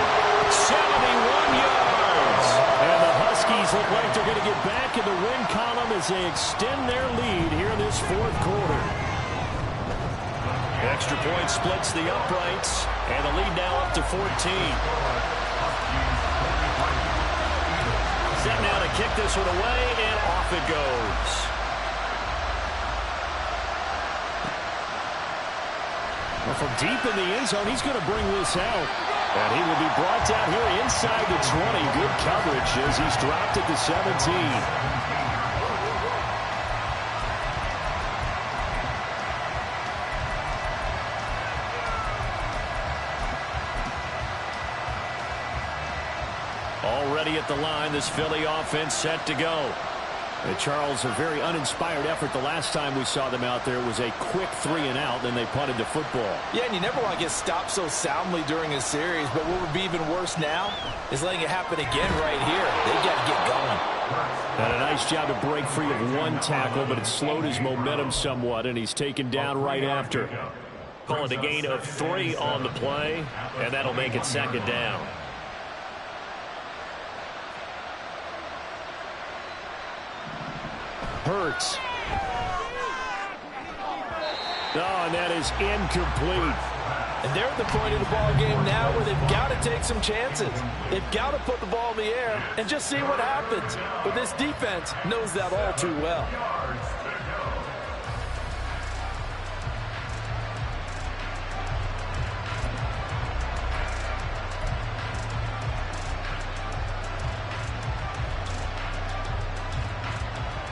71 yards. And the Huskies look like they're going to get back in the win column as they extend their lead here in this fourth quarter. Extra point splits the uprights, and the lead now up to 14. Set now to kick this one away, and off it goes. Well, from deep in the end zone, he's going to bring this out. And he will be brought down here inside the 20. Good coverage as he's dropped at the 17. Already at the line, this Philly offense set to go. And Charles, a very uninspired effort the last time we saw them out there. It was a quick 3-and-out, then they punted the football. Yeah, and you never want to get stopped so soundly during a series, but what would be even worse now is letting it happen again right here. They got to get going. And a nice job to break free of one tackle, but it slowed his momentum somewhat, and he's taken down right after. Call it a gain of 3 on the play, and that'll make it 2nd down. Hurts. Oh, and that is incomplete. And they're at the point of the ball game now where they've got to take some chances. They've got to put the ball in the air and just see what happens. But this defense knows that all too well.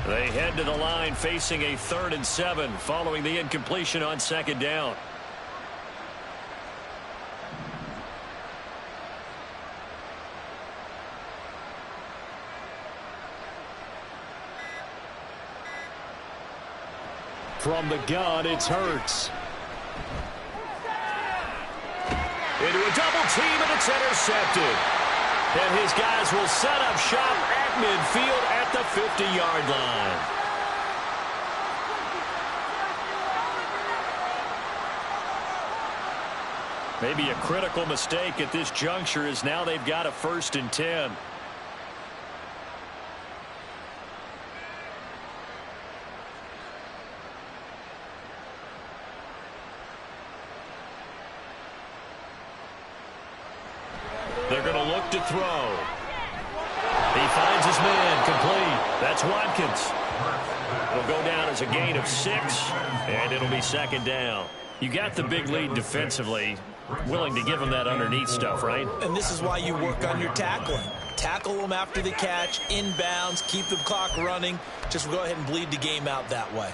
They head to the line facing a 3rd and 7 following the incompletion on 2nd down. From the gun, it's Hurts. Into a double team, and it's intercepted. And his guys will set up shop at midfield at the 50-yard line. Maybe a critical mistake at this juncture is now they've got a 1st and 10. They're going to look to throw. He finds his man complete. That's Watkins. It'll go down as a gain of 6, and it'll be 2nd down. You got the big lead defensively. Willing to give them that underneath stuff, right? And this is why you work on your tackling. Tackle them after the catch, inbounds, keep the clock running. Just go ahead and bleed the game out that way.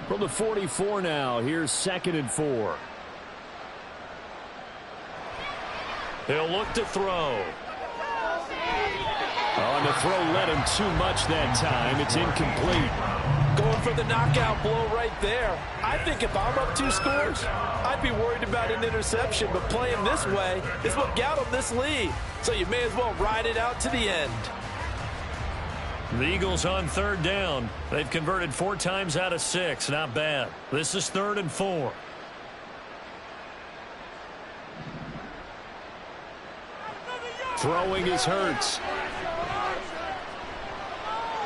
From the 44 now, here's 2nd and 4. They'll look to throw. Oh, and the throw led him too much that time. It's incomplete. Going for the knockout blow right there. I think if I'm up 2 scores, I'd be worried about an interception, but playing this way is what got them this lead. So you may as well ride it out to the end. The Eagles on 3rd down. They've converted 4 times out of 6. Not bad. This is 3rd and 4. Throwing is Hurts.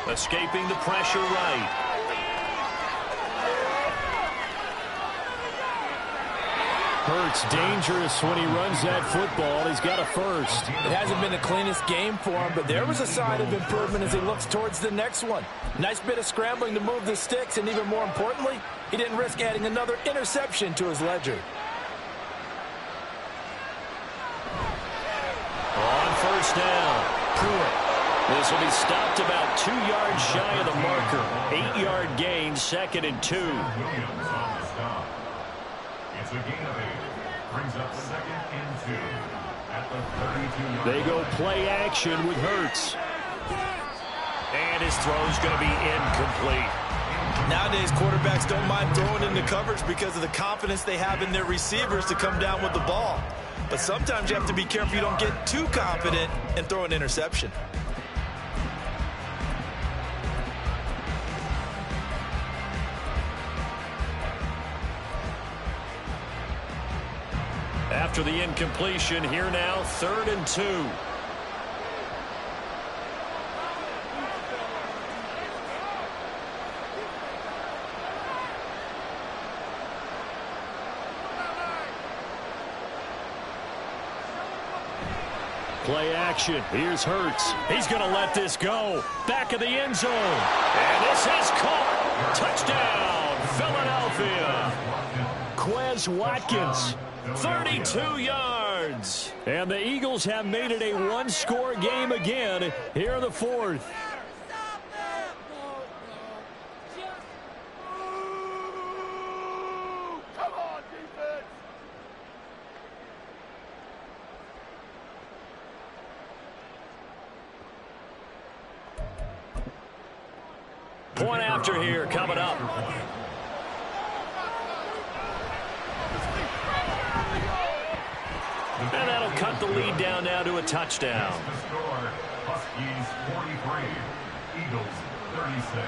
Escaping the pressure right. Hurts dangerous when he runs that football. He's got a 1st. It hasn't been the cleanest game for him, but there was a sign of improvement as he looks towards the next one. Nice bit of scrambling to move the sticks, and even more importantly, he didn't risk adding another interception to his ledger. On 1st down, Pruitt. This will be stopped about 2 yards shy of the marker. 8-yard gain, 2nd and 2. It's a gain of 8. Brings up 2nd and 2 at the 32-yard line. They go play action with Hurts. And his throw's going to be incomplete. Nowadays, quarterbacks don't mind throwing into coverage because of the confidence they have in their receivers to come down with the ball. But sometimes you have to be careful you don't get too confident and throw an interception. After the incompletion, here now, 3rd and 2. Play action. Here's Hurts. He's going to let this go. Back of the end zone. And this is caught. Touchdown, Watkins. 32 yards. And the Eagles have made it a one-score game again here in the fourth. Point after here coming up. And that'll cut the lead down now to a touchdown. The score, Huskies 43, Eagles 36.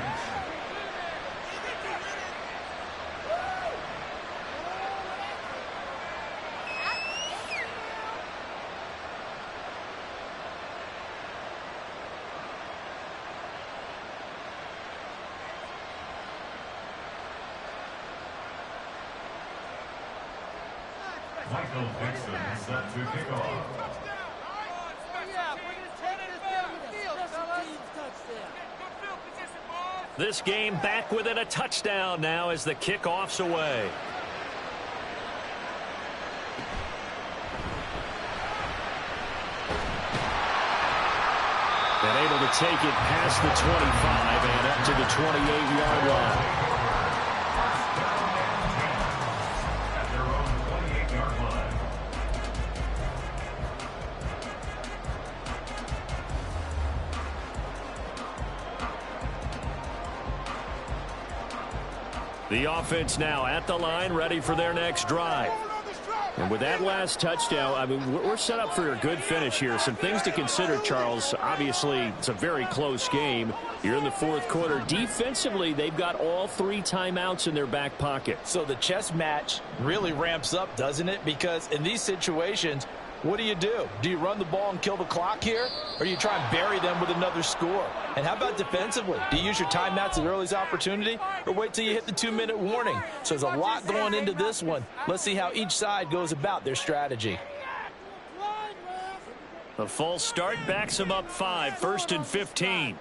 Michael Dixon set to kick off. This game back within a touchdown now as the kickoff's away. And able to take it past the 25 and up to the 28-yard line. At their own 28-yard line. The offense now at the line, ready for their next drive. And with that last touchdown, I mean, we're set up for a good finish here. Some things to consider, Charles. Obviously, it's a very close game. You're in the fourth quarter. Defensively, they've got all 3 timeouts in their back pocket. So the chess match really ramps up, doesn't it? Because in these situations, what do? Do you run the ball and kill the clock here? Or do you try and bury them with another score? And how about defensively? Do you use your timeouts at earliest opportunity? Or wait till you hit the 2-minute warning? So there's a lot going into this one. Let's see how each side goes about their strategy. The false start backs them up 5, 1st and 15.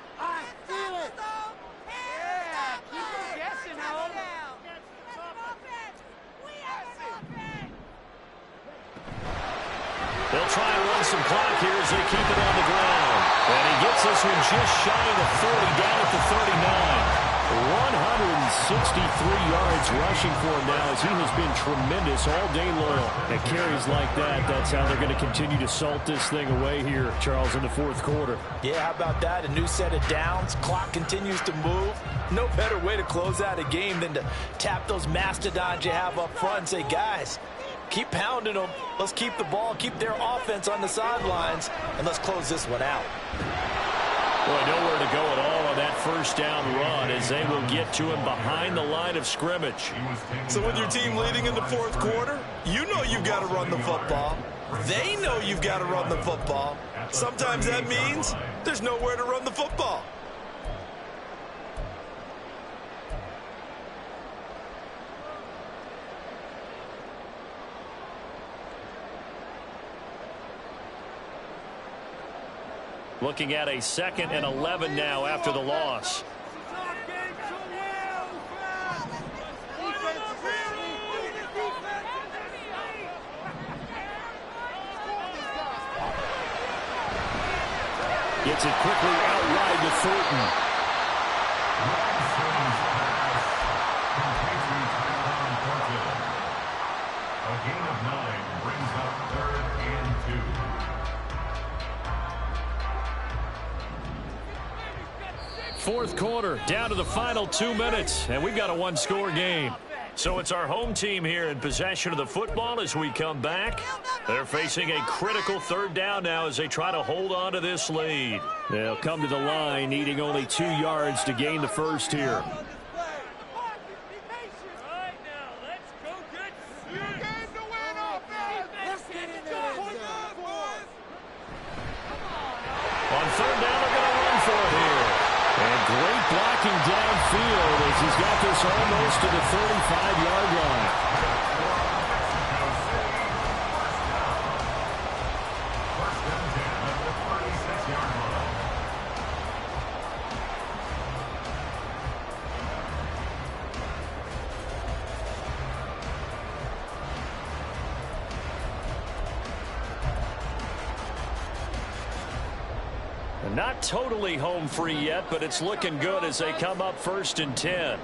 They'll try and run some clock here as they keep it on the ground. And he gets this one just shy of the 40, down at the 39. 163 yards rushing for him now as he has been tremendous all day long. At carries like that, that's how they're going to continue to salt this thing away here, Charles, in the fourth quarter. Yeah, how about that? A new set of downs. Clock continues to move. No better way to close out a game than to tap those mastodons you have up front and say, guys, keep pounding them. Let's keep the ball, keep their offense on the sidelines, and let's close this one out. Boy, nowhere to go at all on that first down run as they will get to him behind the line of scrimmage. So with your team leading in the fourth quarter, you know you've got to run the football. They know you've got to run the football. Sometimes that means there's nowhere to run the football. Looking at a 2nd and 11 now after the loss. Gets it quickly out wide to Thornton. A gain of 9 brings up 3rd and 2. Fourth quarter, down to the final 2 minutes, and we've got a one-score game. So it's our home team here in possession of the football as we come back. They're facing a critical 3rd down now as they try to hold on to this lead. They'll come to the line, needing only 2 yards to gain the first here. On 3rd down, they're going to run for it here. And great blocking downfield as he's got this almost to the 35-yard line. Not totally home free yet, but it's looking good as they come up 1st and 10.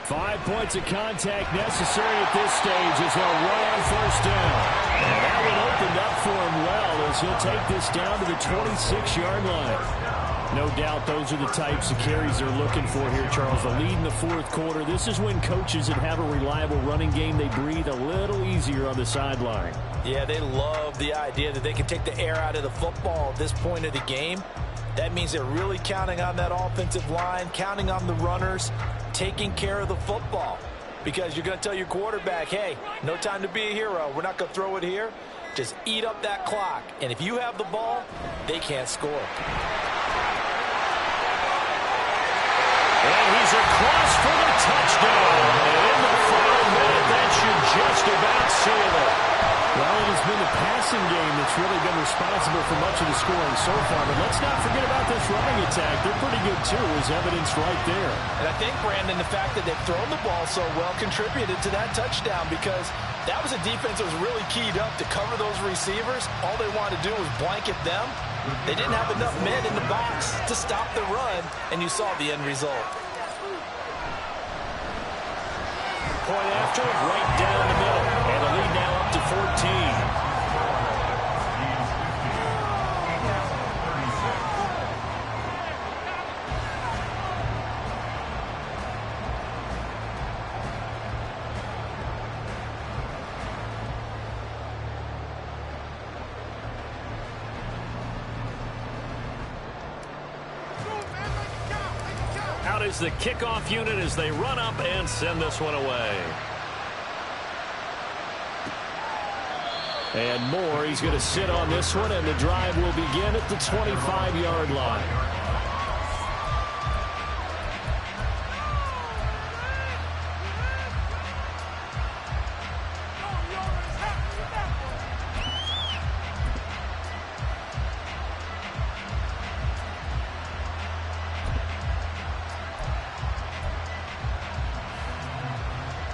Five points of contact necessary at this stage as they'll run on 1st down. And that one opened up for him well as he'll take this down to the 26-yard line. No doubt those are the types of carries they're looking for here, Charles. The lead in the 4th quarter. This is when coaches that have a reliable running game, they breathe a little easier on the sideline. Yeah, they love the idea that they can take the air out of the football at this point of the game. That means they're really counting on that offensive line, counting on the runners, taking care of the football. Because you're going to tell your quarterback, hey, no time to be a hero. We're not going to throw it here. Just eat up that clock. And if you have the ball, they can't score. And he's across for the touchdown. And in the final minute, that should just about seal it. Well, it has been the passing game that's really been responsible for much of the scoring so far. But let's not forget about this running attack. They're pretty good, too, as evidenced right there. And I think, Brandon, the fact that they've thrown the ball so well contributed to that touchdown because that was a defense that was really keyed up to cover those receivers. All they wanted to do was blanket them. They didn't have enough men in the box to stop the run, and you saw the end result. Point after, right down the middle. And the lead now up to 14. Out is the kickoff unit as they run up and send this one away. And Moore, he's going to sit on this one, and the drive will begin at the 25-yard line.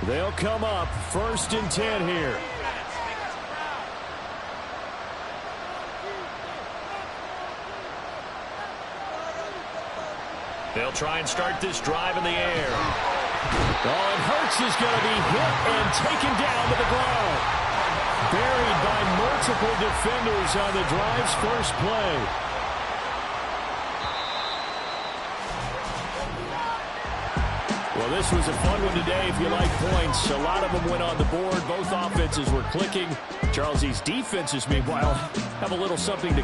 They'll come up 1st and 10 here. They'll try and start this drive in the air. Oh, and Hurts is going to be hit and taken down to the ground. Buried by multiple defenders on the drive's first play. Well, this was a fun one today if you like points. A lot of them went on the board. Both offenses were clicking. Charles, these defenses, meanwhile, have a little something to